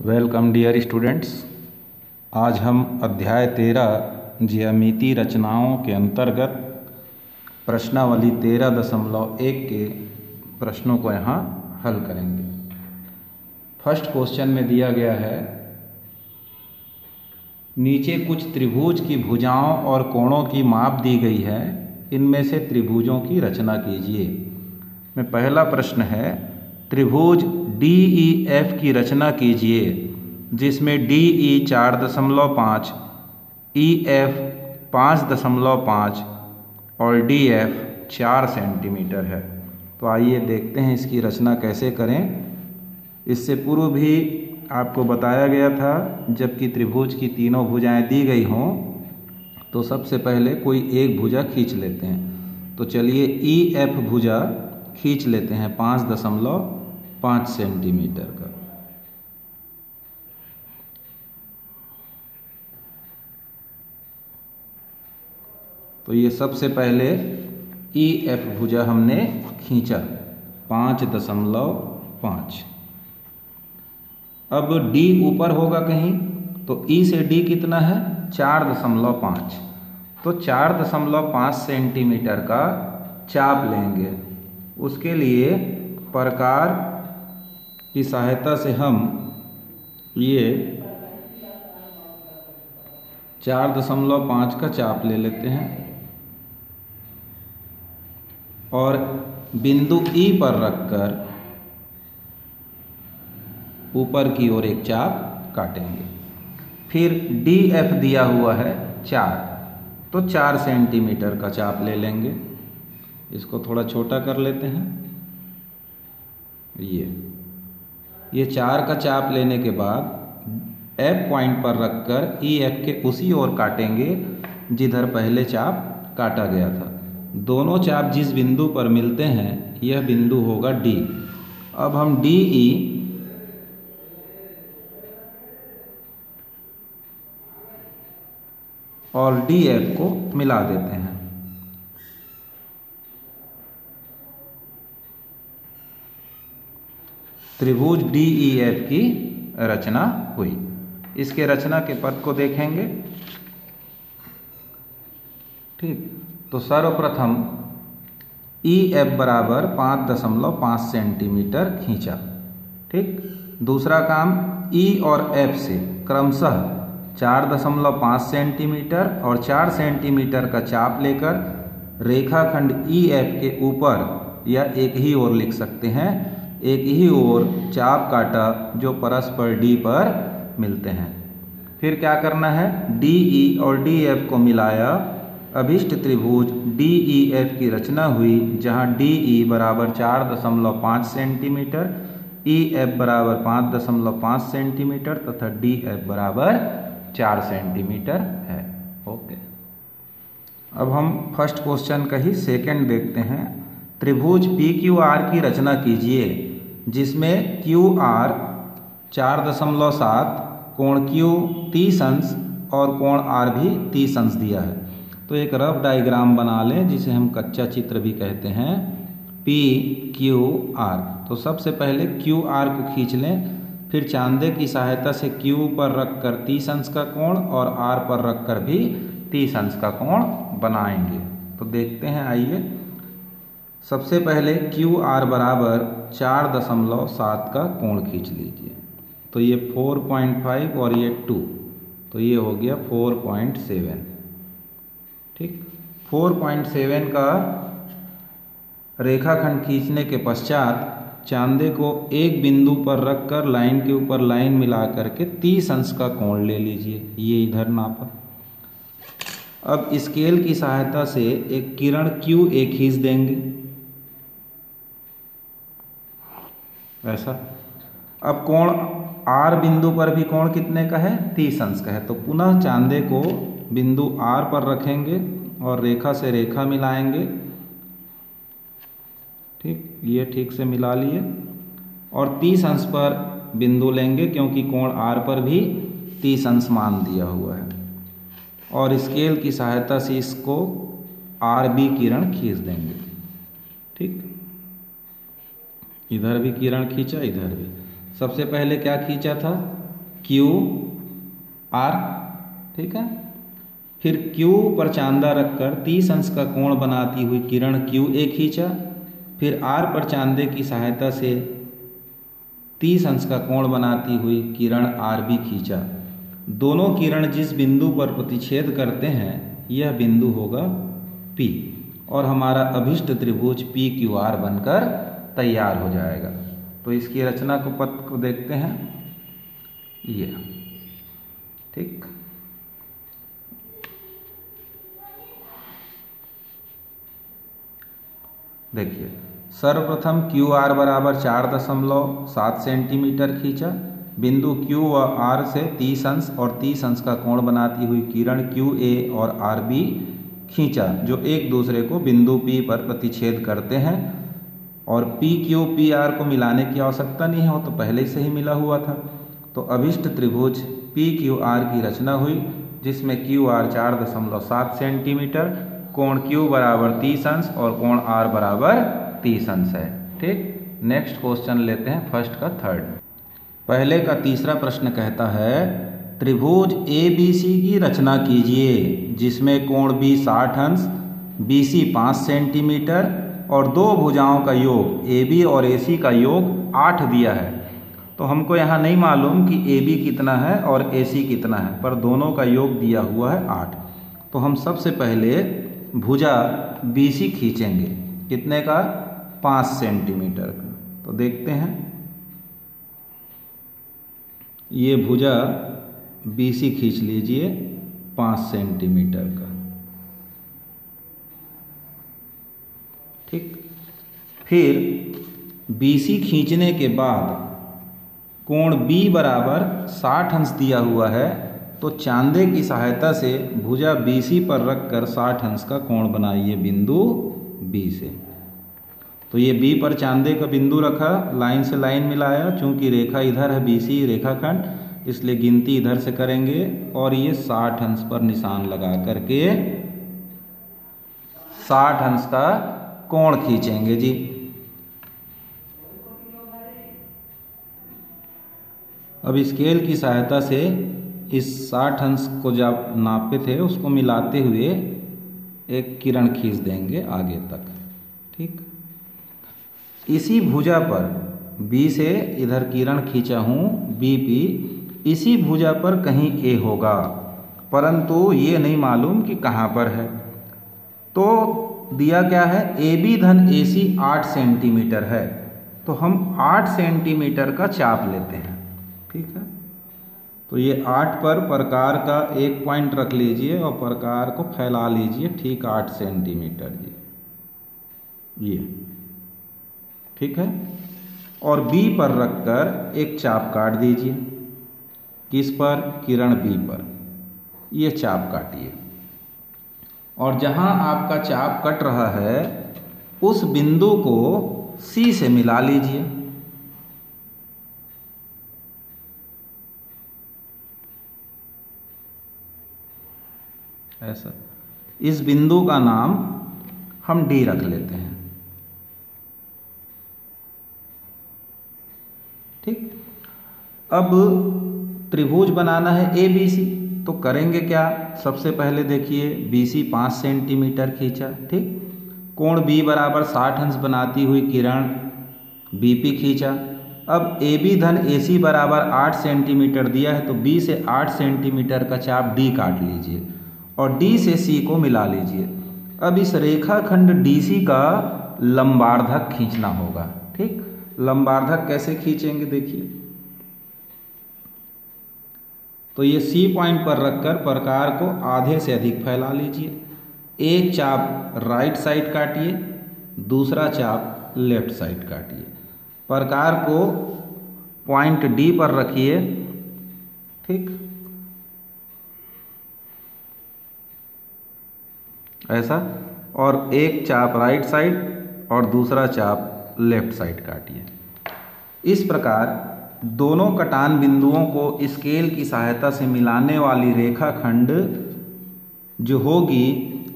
Welcome dear students. आज हम अध्याय 13 ज्यामितीय रचनाओं के अंतर्गत प्रश्नावली 13.1 के प्रश्नों को यहाँ हल करेंगे। फर्स्ट क्वेश्चन में दिया गया है, नीचे कुछ त्रिभुज की भुजाओं और कोणों की माप दी गई है, इनमें से त्रिभुजों की रचना कीजिए। में पहला प्रश्न है, त्रिभुज DEF की रचना कीजिए जिसमें DE 4.5, EF 5.5 और DF 4 सेंटीमीटर है। तो आइए देखते हैं इसकी रचना कैसे करें। इससे पूर्व भी आपको बताया गया था, जबकि त्रिभुज की तीनों भुजाएं दी गई हों तो सबसे पहले कोई एक भुजा खींच लेते हैं। तो चलिए EF भुजा खींच लेते हैं 5.5 सेंटीमीटर का। तो ये सबसे पहले EF भुजा हमने खींचा 5.5। अब D ऊपर होगा कहीं, तो E से D कितना है 4.5। तो 4.5 सेंटीमीटर का चाप लेंगे। उसके लिए प्रकार की सहायता से हम ये 4.5 का चाप ले लेते हैं और बिंदु E पर रखकर ऊपर की ओर एक चाप काटेंगे। फिर DF दिया हुआ है 4, तो 4 सेंटीमीटर का चाप ले लेंगे। इसको थोड़ा छोटा कर लेते हैं। ये 4 का चाप लेने के बाद F पॉइंट पर रखकर EF के उसी ओर काटेंगे जिधर पहले चाप काटा गया था। दोनों चाप जिस बिंदु पर मिलते हैं यह बिंदु होगा D। अब हम DE और DF को मिला देते हैं। त्रिभुज DEF की रचना हुई। इसके रचना के पथ को देखेंगे। ठीक, तो सर्वप्रथम EF बराबर 5.5 सेंटीमीटर खींचा। ठीक, दूसरा काम E और F से क्रमशः 4.5 सेंटीमीटर और 4 सेंटीमीटर का चाप लेकर रेखाखंड EF के ऊपर या एक ही ओर लिख सकते हैं, एक ही ओर चाप काटा जो परस्पर D पर मिलते हैं। फिर क्या करना है, DE और DF को मिलाया, अभिष्ट त्रिभुज DEF की रचना हुई, जहां DE बराबर 4.5 सेंटीमीटर, EF बराबर 5.5 सेंटीमीटर तथा DF बराबर 4 सेंटीमीटर है। ओके, अब हम फर्स्ट क्वेश्चन का ही सेकंड देखते हैं। त्रिभुज PQR की रचना कीजिए जिसमें QR 4.7, कोण Q 30 अंश और कोण R भी 30 अंश दिया है। तो एक रफ डायग्राम बना लें जिसे हम कच्चा चित्र भी कहते हैं, PQR। तो सबसे पहले QR को खींच लें, फिर चांदे की सहायता से Q पर रखकर 30 अंश का कोण और R पर रखकर भी 30 अंश का कोण बनाएंगे। तो देखते हैं, आइए। सबसे पहले QR बराबर 4.7 का कोण खींच लीजिए। तो ये 4.5 और ये 2, तो ये हो गया 4.7। ठीक, 4.7 का रेखाखंड खींचने के पश्चात चांदे को एक बिंदु पर रखकर लाइन के ऊपर लाइन मिला करके 30 अंश का कोण ले लीजिए। ये इधर नापा। अब स्केल की सहायता से एक किरण QA खींच देंगे, ऐसा। अब कोण R बिंदु पर भी कोण कितने का है, 30 अंश का है। तो पुनः चांदे को बिंदु R पर रखेंगे और रेखा से रेखा मिलाएंगे। ठीक, ये ठीक से मिला लिए और 30 अंश पर बिंदु लेंगे क्योंकि कोण R पर भी 30 अंश मान दिया हुआ है। और स्केल की सहायता से इसको RB किरण खींच देंगे। ठीक, इधर भी किरण खींचा, इधर भी। सबसे पहले क्या खींचा था, क्यू आर, ठीक है। फिर क्यू पर चांदा रखकर 30 अंश का कोण बनाती हुई किरण क्यू ए खींचा। फिर आर पर चांदे की सहायता से 30 अंश का कोण बनाती हुई किरण आर बी खींचा। दोनों किरण जिस बिंदु पर प्रतिच्छेद करते हैं यह बिंदु होगा P, और हमारा अभिष्ट त्रिभुज पी क्यू आर बनकर तैयार हो जाएगा। तो इसकी रचना को पथ को देखते हैं, ये ठीक। देखिए, सर्वप्रथम क्यू आर बराबर 4.7 सेंटीमीटर खींचा। बिंदु क्यू व आर से 30 अंश और 30 अंश का कोण बनाती हुई किरण क्यू ए और आर बी खींचा, जो एक दूसरे को बिंदु P पर प्रतिच्छेद करते हैं। और पी क्यू पी आर को मिलाने की आवश्यकता नहीं है, वो तो पहले से ही मिला हुआ था। तो अभिष्ट त्रिभुज पी क्यू आर की रचना हुई, जिसमें क्यू आर 4.7 सेंटीमीटर, कोण क्यू बराबर 30 अंश और कोण आर बराबर 30 अंश है, ठीक। नेक्स्ट क्वेश्चन लेते हैं, फर्स्ट का थर्ड। पहले का तीसरा प्रश्न कहता है त्रिभुज ए बी सी की रचना कीजिए, जिसमें कोण बी 60 अंश, बी सी 5 सेंटीमीटर और दो भुजाओं का योग ए बी और ए सी का योग 8 दिया है। तो हमको यहाँ नहीं मालूम कि ए बी कितना है और ए सी कितना है, पर दोनों का योग दिया हुआ है 8। तो हम सबसे पहले भुजा बी सी खींचेंगे, कितने का, 5 सेंटीमीटर का। तो देखते हैं, ये भुजा बी सी खींच लीजिए 5 सेंटीमीटर का, ठीक। फिर बी सी खींचने के बाद कोण B बराबर 60 अंश दिया हुआ है, तो चांदे की सहायता से भुजा BC पर रखकर 60 अंश का कोण बनाइए बिंदु B से। तो ये B पर चांदे का बिंदु रखा, लाइन से लाइन मिलाया, चूंकि रेखा इधर है BC रेखाखंड, इसलिए गिनती इधर से करेंगे और ये 60 अंश पर निशान लगा करके 60 अंश का कोण खींचेंगे जी। अब स्केल की सहायता से इस 60 अंश को जब नापे थे उसको मिलाते हुए एक किरण खींच देंगे आगे तक, ठीक। इसी भुजा पर B से इधर किरण खींचा हूँ BP, इसी भुजा पर कहीं A होगा, परंतु ये नहीं मालूम कि कहाँ पर है। तो दिया क्या है, AB धन AC 8 सेंटीमीटर है, तो हम 8 सेंटीमीटर का चाप लेते हैं, ठीक है। तो ये 8 पर प्रकार का एक पॉइंट रख लीजिए और प्रकार को फैला लीजिए, ठीक 8 सेंटीमीटर जी, ये ठीक है। और B पर रखकर एक चाप काट दीजिए, किस पर, किरण B पर, ये चाप काटिए। और जहां आपका चाप कट रहा है उस बिंदु को C से मिला लीजिए। ऐसा, इस बिंदु का नाम हम D रख लेते हैं, ठीक। अब त्रिभुज बनाना है ABC, तो करेंगे क्या, सबसे पहले देखिए BC 5 सेंटीमीटर खींचा, ठीक। कोण B बराबर 60 अंश बनाती हुई किरण BP खींचा। अब AB धन AC बराबर 8 सेंटीमीटर दिया है, तो B से 8 सेंटीमीटर का चाप D काट लीजिए और D से C को मिला लीजिए। अब इस रेखाखंड DC का लंबार्धक खींचना होगा, ठीक। लंबार्धक कैसे खींचेंगे देखिए, तो ये C पॉइंट पर रखकर प्रकार को आधे से अधिक फैला लीजिए। एक चाप राइट साइड काटिए, दूसरा चाप लेफ्ट साइड काटिए। प्रकार को पॉइंट D पर रखिए, ठीक, ऐसा, और एक चाप राइट साइड और दूसरा चाप लेफ्ट साइड काटिए। इस प्रकार दोनों कटान बिंदुओं को स्केल की सहायता से मिलाने वाली रेखाखंड जो होगी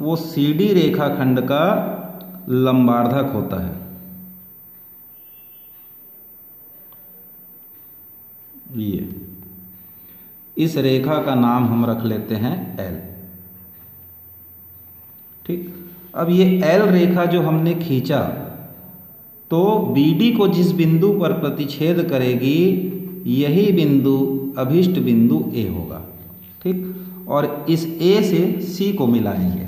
वो CD रेखाखंड का लंबार्धक होता है, ये। इस रेखा का नाम हम रख लेते हैं L। ठीक, अब ये L रेखा जो हमने खींचा तो BD को जिस बिंदु पर प्रतिच्छेद करेगी यही बिंदु अभिष्ट बिंदु A होगा। ठीक, और इस A से C को मिलाएंगे।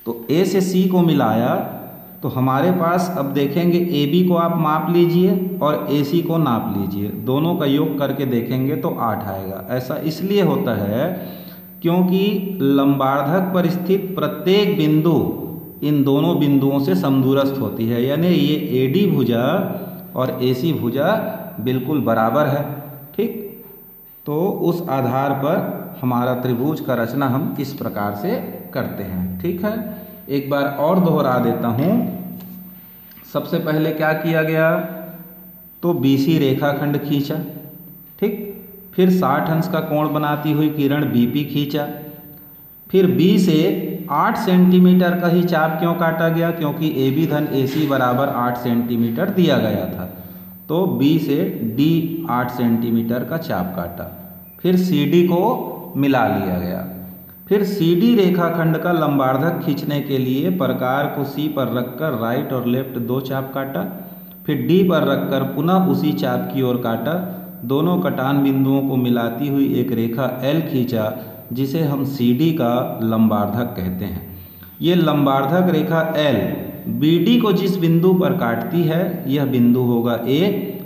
तो A से C को मिलाया तो हमारे पास अब देखेंगे AB को आप माप लीजिए और AC को नाप लीजिए, दोनों का योग करके देखेंगे तो 8 आएगा। ऐसा इसलिए होता है क्योंकि लंबार्धक पर स्थित प्रत्येक बिंदु इन दोनों बिंदुओं से समदूरस्थ होती है, यानी ये AD भुजा और AC भुजा बिल्कुल बराबर है। ठीक, तो उस आधार पर हमारा त्रिभुज का रचना हम इस प्रकार से करते हैं। ठीक है, एक बार और दोहरा देता हूँ। सबसे पहले क्या किया गया, तो BC रेखाखंड खींचा। ठीक, फिर 60 अंश का कोण बनाती हुई किरण BP खींचा। फिर B से 8 सेंटीमीटर का ही चाप क्यों काटा गया, क्योंकि AB धन AC बराबर 8 सेंटीमीटर दिया गया था, तो B से D 8 सेंटीमीटर का चाप काटा। फिर CD को मिला लिया गया। फिर CD रेखाखंड का लंबार्धक खींचने के लिए प्रकार को C पर रखकर राइट और लेफ्ट 2 चाप काटा। फिर D पर रखकर पुनः उसी चाप की ओर काटा। दोनों कटान बिंदुओं को मिलाती हुई एक रेखा L खींचा, जिसे हम CD का लंबार्धक कहते हैं। ये लंबार्धक रेखा L BD को जिस बिंदु पर काटती है यह बिंदु होगा A,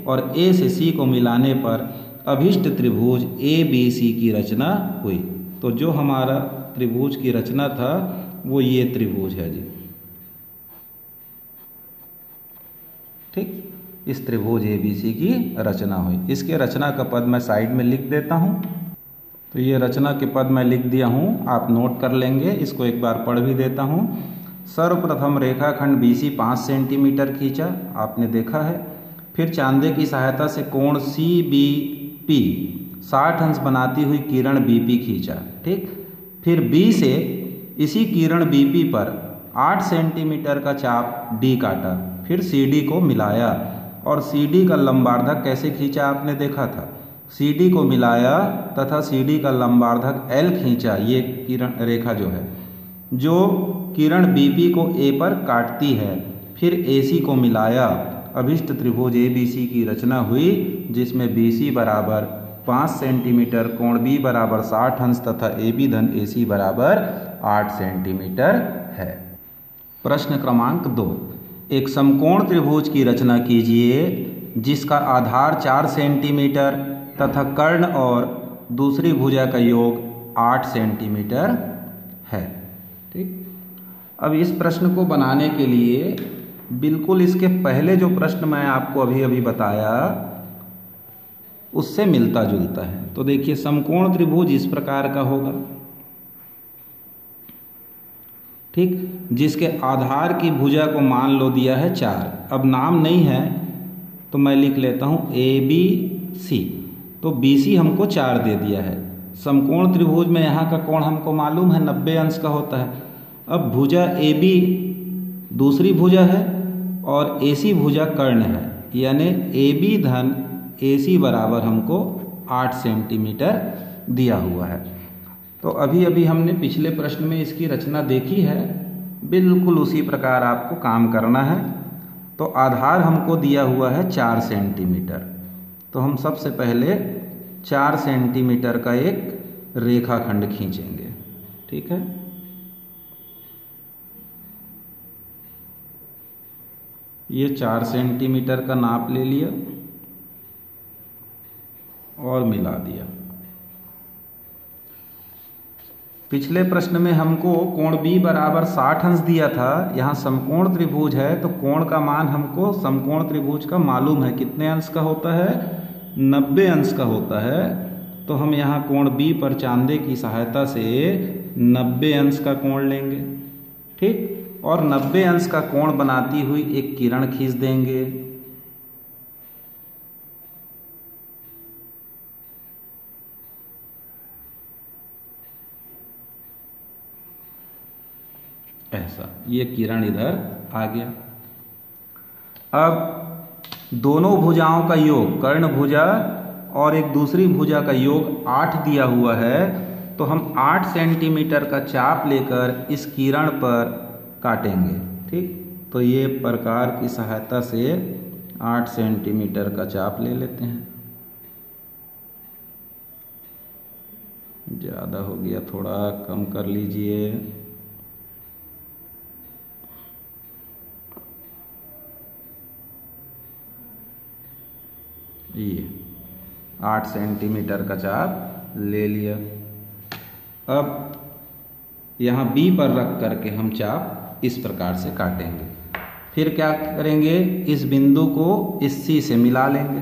और A से C को मिलाने पर अभिष्ट त्रिभुज ABC की रचना हुई। तो जो हमारा त्रिभुज की रचना था वो ये त्रिभुज है जी। ठीक, इस त्रिभुज ABC की रचना हुई। इसके रचना का पद मैं साइड में लिख देता हूँ। तो ये रचना के पद मैं लिख दिया हूँ, आप नोट कर लेंगे। इसको एक बार पढ़ भी देता हूँ। सर्वप्रथम रेखाखंड BC 5 सेंटीमीटर खींचा, आपने देखा है। फिर चांदे की सहायता से कोण CBP 60 अंश बनाती हुई किरण BP खींचा। ठीक, फिर B से इसी किरण BP पर 8 सेंटीमीटर का चाप D काटा। फिर CD को मिलाया और CD का लंबार्धक कैसे खींचा आपने देखा था। CD को मिलाया तथा CD का लंबार्धक L खींचा, ये किरण रेखा जो है जो किरण BP को A पर काटती है। फिर AC को मिलाया, अभिष्ट त्रिभुज ABC की रचना हुई, जिसमें BC बराबर 5 सेंटीमीटर, कोण B बराबर 60 अंश तथा AB धन AC बराबर 8 सेंटीमीटर है। प्रश्न क्रमांक 2, एक समकोण त्रिभुज की रचना कीजिए जिसका आधार 4 सेंटीमीटर तथा कर्ण और दूसरी भुजा का योग 8 सेंटीमीटर है। ठीक, अब इस प्रश्न को बनाने के लिए बिल्कुल इसके पहले जो प्रश्न मैं आपको अभी अभी बताया उससे मिलता जुलता है। तो देखिए, समकोण त्रिभुज इस प्रकार का होगा। ठीक, जिसके आधार की भुजा को मान लो दिया है 4। अब नाम नहीं है तो मैं लिख लेता हूँ ABC। तो BC हमको 4 दे दिया है। समकोण त्रिभुज में यहाँ का कोण हमको मालूम है 90 अंश का होता है। अब भुजा AB दूसरी भुजा है और AC भुजा कर्ण है, यानी AB धन AC बराबर हमको 8 सेंटीमीटर दिया हुआ है। तो अभी अभी हमने पिछले प्रश्न में इसकी रचना देखी है, बिल्कुल उसी प्रकार आपको काम करना है। तो आधार हमको दिया हुआ है 4 सेंटीमीटर। तो हम सबसे पहले 4 सेंटीमीटर का एक रेखाखंड खींचेंगे। ठीक है, ये 4 सेंटीमीटर का नाप ले लिया और मिला दिया। पिछले प्रश्न में हमको कोण B बराबर 60 अंश दिया था। यहाँ समकोण त्रिभुज है तो कोण का मान हमको समकोण त्रिभुज का मालूम है, कितने अंश का होता है, 90 अंश का होता है। तो हम यहाँ कोण B पर चांदे की सहायता से 90 अंश का कोण लेंगे। ठीक, और 90 अंश का कोण बनाती हुई एक किरण खींच देंगे। ऐसा, ये किरण इधर आ गया। अब दोनों भुजाओं का योग, कर्ण भुजा और एक दूसरी भुजा का योग 8 दिया हुआ है, तो हम 8 सेंटीमीटर का चाप लेकर इस किरण पर काटेंगे। ठीक, तो ये प्रकार की सहायता से 8 सेंटीमीटर का चाप ले लेते हैं। ज़्यादा हो गया, थोड़ा कम कर लीजिए। ये 8 सेंटीमीटर का चाप ले लिया। अब यहाँ B पर रख करके हम चाप इस प्रकार से काटेंगे। फिर क्या करेंगे, इस बिंदु को इस C से मिला लेंगे।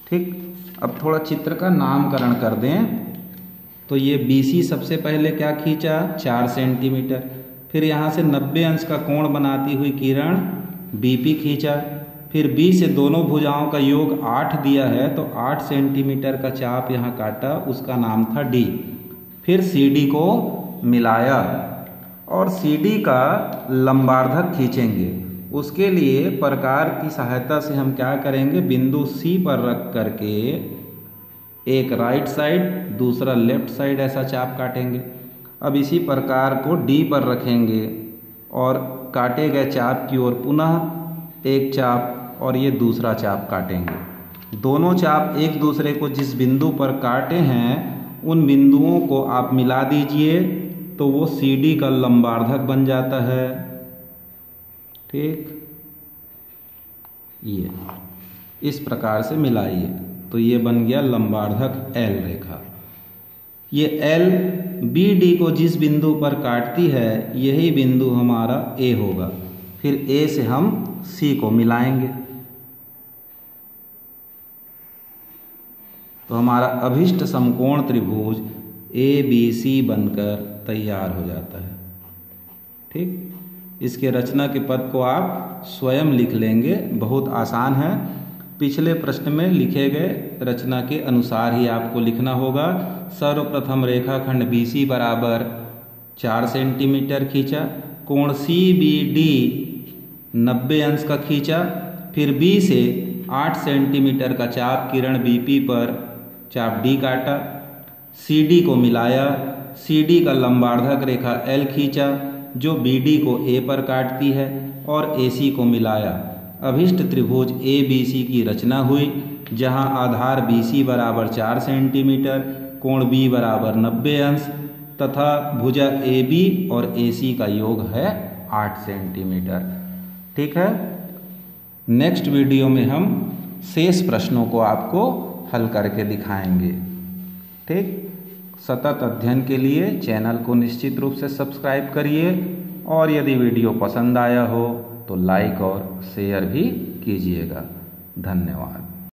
ठीक, अब थोड़ा चित्र का नामकरण कर दें। तो ये BC सबसे पहले क्या खींचा, 4 सेंटीमीटर। फिर यहाँ से 90 अंश का कोण बनाती हुई किरण BP खींचा। फिर B से दोनों भुजाओं का योग 8 दिया है, तो 8 सेंटीमीटर का चाप यहाँ काटा, उसका नाम था D। फिर CD को मिलाया और CD का लंबार्धक खींचेंगे। उसके लिए प्रकार की सहायता से हम क्या करेंगे, बिंदु C पर रख करके एक राइट साइड, दूसरा लेफ्ट साइड ऐसा चाप काटेंगे। अब इसी प्रकार को D पर रखेंगे और काटे गए चाप की ओर पुनः एक चाप और ये दूसरा चाप काटेंगे। दोनों चाप एक दूसरे को जिस बिंदु पर काटे हैं उन बिंदुओं को आप मिला दीजिए, तो वो CD का लंबार्धक बन जाता है। ठीक, ये इस प्रकार से मिलाइए, तो ये बन गया लंबार्धक L रेखा। ये L BD को जिस बिंदु पर काटती है यही बिंदु हमारा A होगा। फिर A से हम C को मिलाएंगे, तो हमारा अभिष्ट समकोण त्रिभुज ABC बनकर तैयार हो जाता है। ठीक, इसके रचना के पद को आप स्वयं लिख लेंगे, बहुत आसान है। पिछले प्रश्न में लिखे गए रचना के अनुसार ही आपको लिखना होगा। सर्वप्रथम रेखाखंड BC बराबर 4 सेंटीमीटर खींचा, कोण CBD 90 अंश का खींचा। फिर B से 8 सेंटीमीटर का चाप किरण BP पर चाप D काटा। CD को मिलाया, CD का लंबार्धक रेखा L खींचा जो BD को A पर काटती है और AC को मिलाया। अभिष्ट त्रिभुज ABC की रचना हुई, जहां आधार BC बराबर 4 सेंटीमीटर, कोण B बराबर 90 अंश तथा भुजा AB और AC का योग है 8 सेंटीमीटर। ठीक है, नेक्स्ट वीडियो में हम शेष प्रश्नों को आपको हल करके दिखाएंगे। ठीक, सतत अध्ययन के लिए चैनल को निश्चित रूप से सब्सक्राइब करिए और यदि वीडियो पसंद आया हो तो लाइक और शेयर भी कीजिएगा। धन्यवाद।